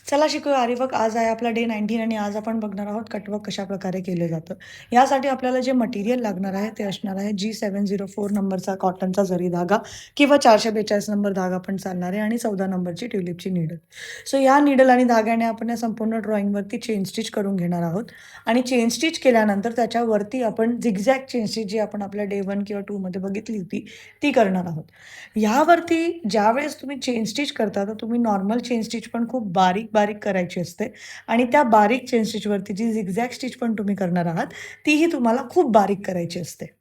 चला शिकूया आरीवर्क. आज आहे आपला डे 19 आणि आज आपण बघणार आहोत कटवर्क कशाप्रकारे केलं जातं. यासाठी आपल्याला जे मटेरियल लागणार आहे ते असणार आहे G704 नंबरचा कॉटनचा जरी धागा किंवा 442 नंबर धागा पण चालणार आहे आणि 14 नंबरची ट्युलिपची नीडल. सो या नीडल आणि धाग्याने आपण या संपूर्ण ड्रॉइंगवरती चेन स्टिच करून घेणार आहोत आणि चेन स्टिच केल्यानंतर त्याच्यावरती आपण झिगझॅग चेन स्टिच जी आपण आपल्या डे 1 किंवा 2 मध्ये बघितली होती ती करणार आहोत. ह्यावरती ज्यावेळेस तुम्ही चेन स्टिच करता, तर तुम्ही नॉर्मल चेन स्टिच पण खूप बारीक-बारीक करायची असते आणि त्या बारीक चेन स्टिचवरती जी झिगझॅग स्टिच पण तुम्ही करणार आहात, तीही तुम्हाला खूप बारीक करायची असते.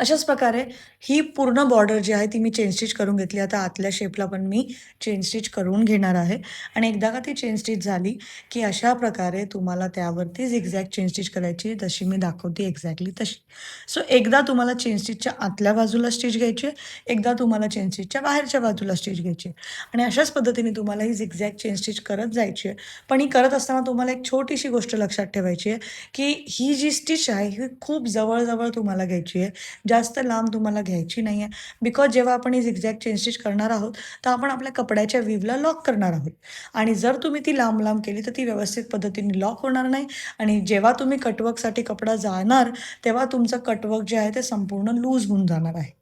अशाच प्रकारे ही पूर्ण बॉर्डर जी आहे ती मी चेन स्टिच करून घेतली. आता आतल्या शेपला पण मी चेन स्टिच करून घेणार आहे आणि एकदा का ती चेन स्टिच झाली, की अशा प्रकारे तुम्हाला त्यावरती झिगझॅग चेन स्टिच करायची जशी मी दाखवते एक्झॅक्टली तशी. सो एकदा तुम्हाला चेन स्टिचच्या आतल्या बाजूला स्टिच घ्यायची आहे, एकदा तुम्हाला चेन स्टिचच्या बाहेरच्या बाजूला स्टिच घ्यायची आहे आणि अशाच पद्धतीने तुम्हाला ही झिगझॅग चेन स्टिच करत जायची आहे. पण ही करत असताना तुम्हाला एक छोटीशी गोष्ट लक्षात ठेवायची आहे, की ही जी स्टिच आहे ही खूप जवळ तुम्हाला घ्यायची आहे. जास्त लांब तुम्हाला घ्यायची नाही आहे. बिकॉज जेव्हा आपण ही झिगझॅग चेन स्टिच करणार आहोत, तर आपण आपल्या कपड्याच्या वीवला लॉक करणार आहोत आणि जर तुम्ही ती लांब-लांब केली, तर ती व्यवस्थित पद्धतीने लॉक होणार नाही आणि जेव्हा तुम्ही कटवर्कसाठी कपडा जाणार, तेव्हा तुमचं कटवर्क जे आहे ते संपूर्ण लूज होऊन जाणार आहे.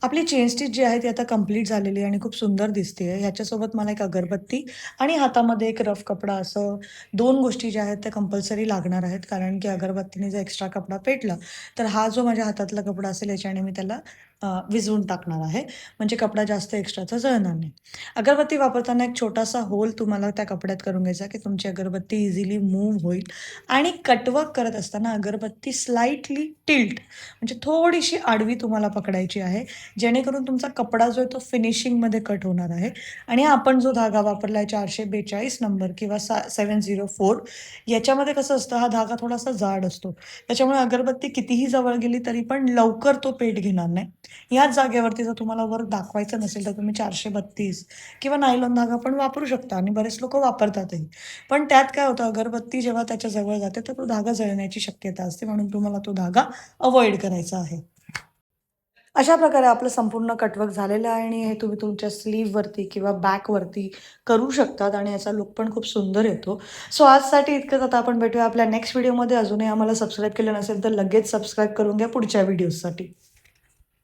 आपली चेन स्टिच जी आहे ती आता कंप्लीट झालेली आहे आणि खूप सुंदर दिसते ह्याच्यासोबत मला एक अगरबत्ती आणि हातामध्ये एक रफ कपडा असं 2 गोष्टी ज्या आहेत त्या कंपल्सरी लागणार आहेत. कारण की अगरबत्तीने जर एक्स्ट्रा कपडा पेटला, तर हा जो माझ्या हातातला कपडा असेल याच्याने मी त्याला विझवून टाकणार आहे. म्हणजे कपडा जास्त एक्स्ट्राचा जळणार नाही. अगरबत्ती वापरताना एक छोटासा होल तुम्हाला त्या कपड्यात करून घ्यायचा की तुमची अगरबत्ती इझिली मूव्ह होईल आणि कटवर्क करत असताना अगरबत्ती स्लाइटली टिल्ट म्हणजे थोडीशी आडवी तुम्हाला पकडायची आहे. जेणेकरून तुमचा कपडा जो आहे तो फिनिशिंगमध्ये कट होणार आहे आणि आपण जो धागा वापरला आहे 442 नंबर किंवा 704 याच्यामध्ये कसं असतं हा धागा थोडासा जाड असतो. त्याच्यामुळे अगरबत्ती कितीही जवळ गेली तरी पण लवकर तो पेट घेणार नाही. याच जागेवरती जर तुम्हाला वर दाखवायचं नसेल तर तुम्ही 432 किंवा नायलॉन धागा पण वापरू शकता आणि बरेच लोकं वापरतातही. पण त्यात काय होतं अगरबत्ती जेव्हा त्याच्या जवळ जाते तर तो धागा जळण्याची शक्यता असते म्हणून तुम्हाला तो धागा अव्हॉइड करायचा आहे. अशा प्रकारे आपलं संपूर्ण कटवर्क झालेलं आहे आणि हे तुम्ही तुमच्या स्लीव्हवरती किंवा बॅकवरती करू शकतात आणि याचा लूक पण खूप सुंदर येतो. सो आजसाठी इतकंच. आता आपण भेटूया आपल्या नेक्स्ट व्हिडिओमध्ये. अजूनही आम्हाला सबस्क्राईब केलं नसेल तर लगेच सबस्क्राईब करून घ्या पुढच्या व्हिडिओजसाठी.